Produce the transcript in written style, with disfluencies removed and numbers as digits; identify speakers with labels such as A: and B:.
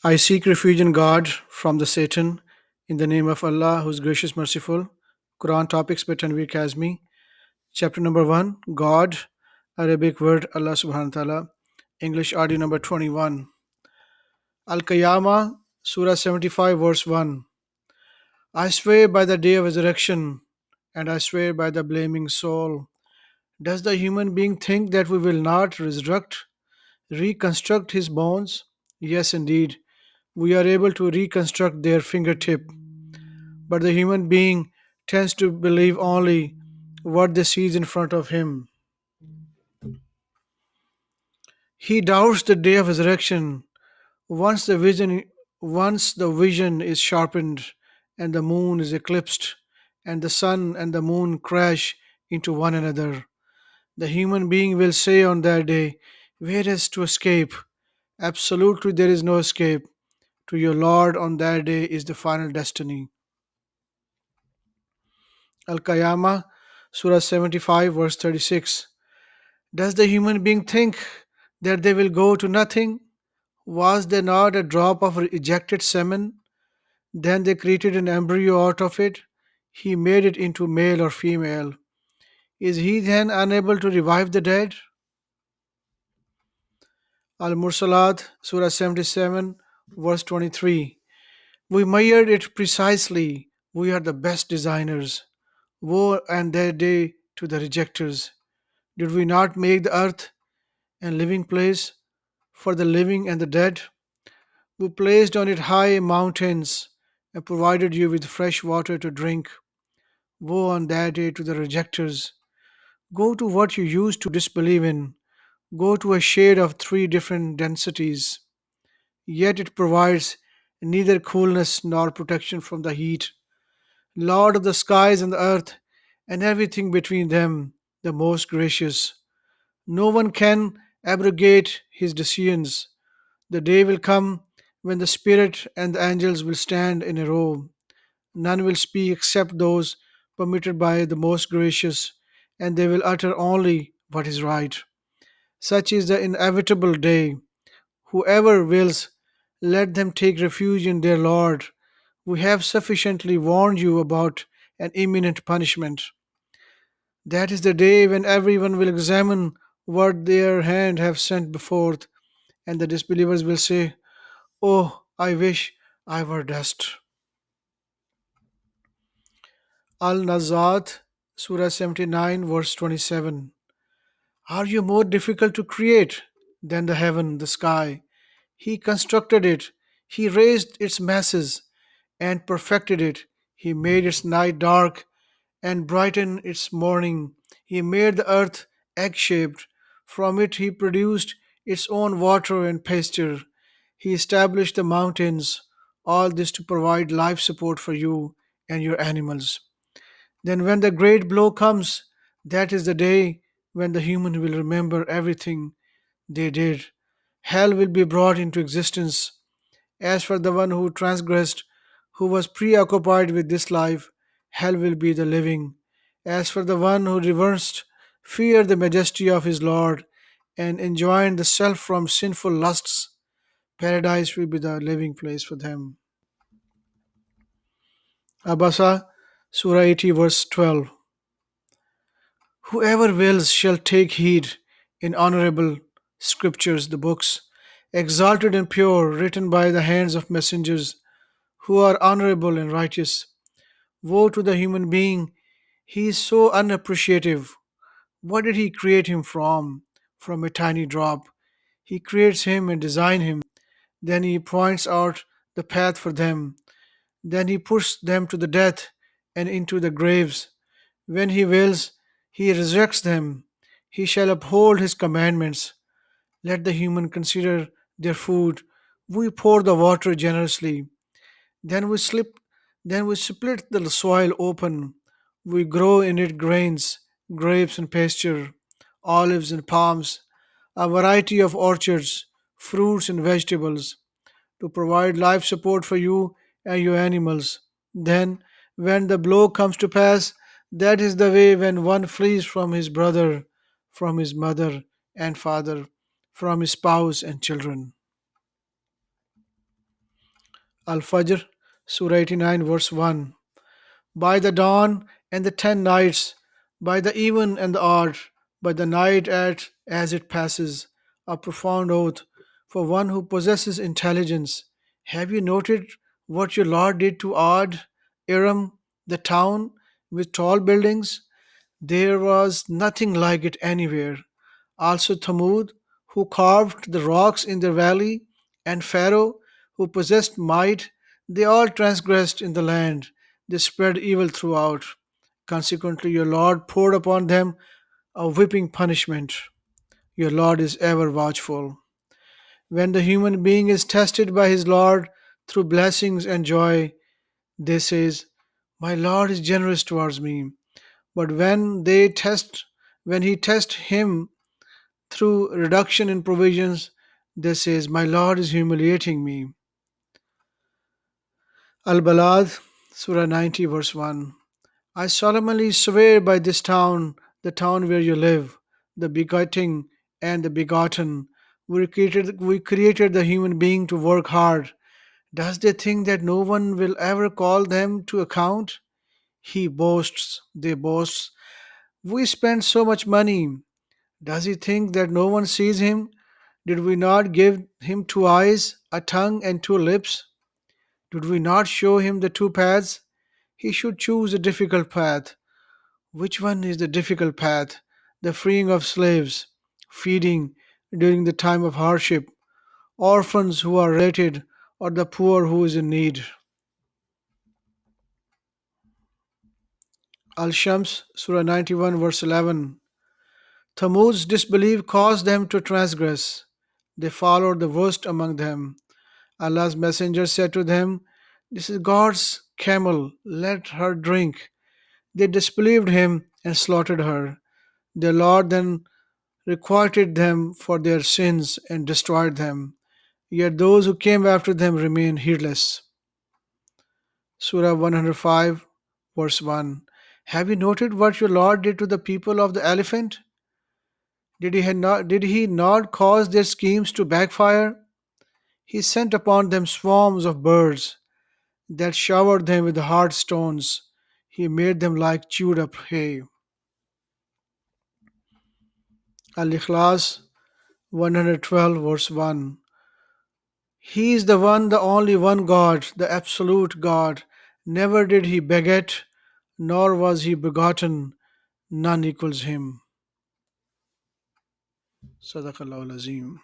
A: I seek refuge in God from the Satan in the name of Allah, who is gracious, merciful. Quran topics by Tanvir Kazmi. Chapter number 1, God, Arabic word Allah subhanahu wa ta'ala, English audio number 21. Al Qiyamah, Surah 75, verse 1. I swear by the day of resurrection, and I swear by the blaming soul. Does the human being think that we will not reconstruct his bones? Yes, indeed. We are able to reconstruct their fingertip, but the human being tends to believe only what they sees in front of him. He doubts the day of resurrection. Once the vision once the vision is sharpened and the moon is eclipsed and the sun and the moon crash into one another, the human being will say on that day, where is to escape? Absolutely there is no escape. To your Lord on that day is the final destiny. Al Qiyamah, Surah 75, verse 36. Does the human being think that they will go to nothing? Was there not a drop of ejected semen? Then they created an embryo out of it. He made it into male or female. Is he then unable to revive the dead? Al Mursalat, Surah 77, verse 23. We measured it precisely. We are the best designers. Woe and their day to the rejectors. Did we not make the earth and living place for the living and the dead? We placed on it high mountains and provided you with fresh water to drink. Woe on that day to the rejectors. Go to what you used to disbelieve in. Go to a shade of three different densities. Yet it provides neither coolness nor protection from the heat. Lord of the skies and the earth and everything between them, the most gracious. No one can abrogate his decisions. The day will come when the Spirit and the angels will stand in a row. None will speak except those permitted by the most gracious, and they will utter only what is right. Such is the inevitable day. Whoever wills, let them take refuge in their Lord. We have sufficiently warned you about an imminent punishment. That is the day when everyone will examine what their hand have sent forth, and the disbelievers will say, Oh, I wish I were dust. Al Nazat, Surah 79, verse 27. Are you more difficult to create than the heaven, the sky? He constructed it, He raised its masses and perfected it. He made its night dark and brightened its morning. He made the earth egg shaped. From it he produced its own water and pasture. He established the mountains, all this to provide life support for you and your animals. Then, when the great blow comes, that is the day when the human will remember everything they did. Hell will be brought into existence. As for the one who transgressed, who was preoccupied with this life, hell will be the living. As for the one who reverenced, feared the majesty of his Lord, and enjoined the self from sinful lusts, paradise will be the living place for them. Abasa, Surah 80, verse 12. Whoever wills shall take heed in honorable scriptures, the books, exalted and pure, written by the hands of messengers who are honorable and righteous. Woe to the human being, he is so unappreciative. What did he create him from? From a tiny drop. He creates him and designs him. Then he points out the path for them. Then he puts them to the death and into the graves. When he wills, he resurrects them. He shall uphold his commandments. Let the human consider their food. We pour the water generously. Then we slip then we split the soil open. We grow in it grains, grapes and pasture, olives and palms, a variety of orchards, fruits and vegetables, to provide life support for you and your animals. Then, when the blow comes to pass, that is the way when one flees from his brother, from his mother and father, from his spouse and children. Al Fajr, Surah 89, verse 1. By the dawn and the 10 nights, by the even and the odd, by the night as it passes, a profound oath for one who possesses intelligence. Have you noted what your Lord did to Ad, Aram, the town with tall buildings? There was nothing like it anywhere. Also Thamud, who carved the rocks in their valley, and Pharaoh, who possessed might, they all transgressed in the land. They spread evil throughout. Consequently, your Lord poured upon them a whipping punishment. Your Lord is ever watchful. When the human being is tested by his Lord through blessings and joy, they says, "My Lord is generous towards me." But when he tests him through reduction in provisions, they says, "My Lord is humiliating me." Al-Balad, Surah 90, verse 1. I solemnly swear by this town, the town where you live, the begetting and the begotten. We created the human being to work hard. Does they think that no one will ever call them to account? He boasts, they boast. We spend so much money. Does he think that no one sees him? Did we not give him 2 eyes, a tongue, and 2 lips? Did we not show him the 2 paths? He should choose a difficult path. Which one is the difficult path? The freeing of slaves, feeding during the time of hardship, orphans who are related, or the poor who is in need. Al Shams, Surah 91, verse 11. Thamud's disbelief caused them to transgress. They followed the worst among them. Allah's messenger said to them, "This is God's camel, let her drink." They disbelieved him and slaughtered her. Their Lord then requited them for their sins and destroyed them. Yet those who came after them remained heedless. Surah 105, verse 1. Have you noted what your Lord did to the people of the elephant? Did he not cause their schemes to backfire? He sent upon them swarms of birds that showered them with hard stones. He made them like chewed up hay. Al Ikhlas 112, verse 1. He is the one, the only one God, the absolute God. Never did he beget, nor was he begotten. None equals him. Sadaqallahu Azim.